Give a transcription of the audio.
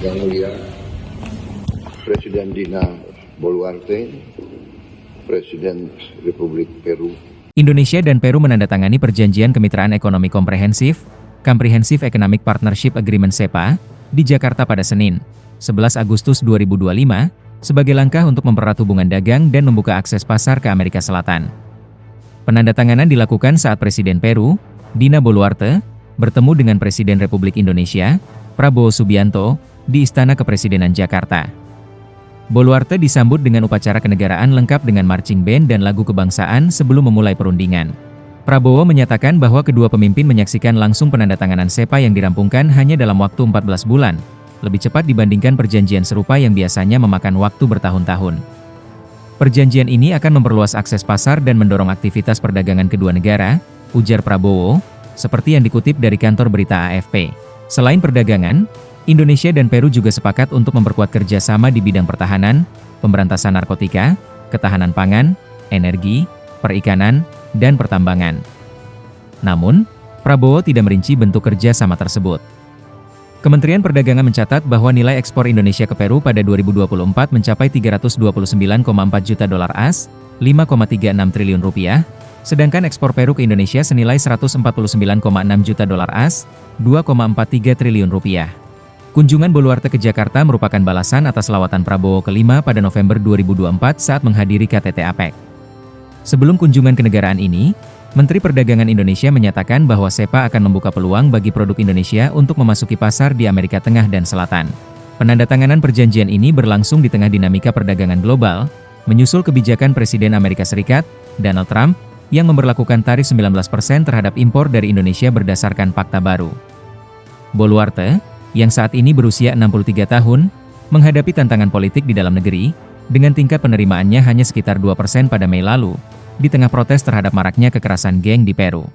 Yang mulia Presiden Dina Boluarte, Presiden Republik Peru. Indonesia dan Peru menandatangani Perjanjian Kemitraan Ekonomi Komprehensif, Comprehensive Economic Partnership Agreement (CEPA) di Jakarta pada Senin, 11 Agustus 2025, sebagai langkah untuk mempererat hubungan dagang dan membuka akses pasar ke Amerika Selatan. Penandatanganan dilakukan saat Presiden Peru, Dina Boluarte, bertemu dengan Presiden Republik Indonesia, Prabowo Subianto, di Istana Kepresidenan Jakarta. Boluarte disambut dengan upacara kenegaraan lengkap dengan marching band dan lagu kebangsaan sebelum memulai perundingan. Prabowo menyatakan bahwa kedua pemimpin menyaksikan langsung penandatanganan CEPA yang dirampungkan hanya dalam waktu 14 bulan, lebih cepat dibandingkan perjanjian serupa yang biasanya memakan waktu bertahun-tahun. Perjanjian ini akan memperluas akses pasar dan mendorong aktivitas perdagangan kedua negara, ujar Prabowo, seperti yang dikutip dari kantor berita AFP. Selain perdagangan, Indonesia dan Peru juga sepakat untuk memperkuat kerjasama di bidang pertahanan, pemberantasan narkotika, ketahanan pangan, energi, perikanan, dan pertambangan. Namun, Prabowo tidak merinci bentuk kerjasama tersebut. Kementerian Perdagangan mencatat bahwa nilai ekspor Indonesia ke Peru pada 2024 mencapai 329,4 juta dolar AS, 5,36 triliun rupiah, sedangkan ekspor Peru ke Indonesia senilai 149,6 juta dolar AS, 2,43 triliun rupiah. Kunjungan Boluarte ke Jakarta merupakan balasan atas lawatan Prabowo kelima pada November 2024 saat menghadiri KTT APEC. Sebelum kunjungan kenegaraan ini, Menteri Perdagangan Indonesia menyatakan bahwa CEPA akan membuka peluang bagi produk Indonesia untuk memasuki pasar di Amerika Tengah dan Selatan. Penandatanganan perjanjian ini berlangsung di tengah dinamika perdagangan global, menyusul kebijakan Presiden Amerika Serikat, Donald Trump, yang memberlakukan tarif 19% terhadap impor dari Indonesia berdasarkan fakta baru. Boluarte, yang saat ini berusia 63 tahun, menghadapi tantangan politik di dalam negeri, dengan tingkat penerimaannya hanya sekitar 2% pada Mei lalu, di tengah protes terhadap maraknya kekerasan geng di Peru.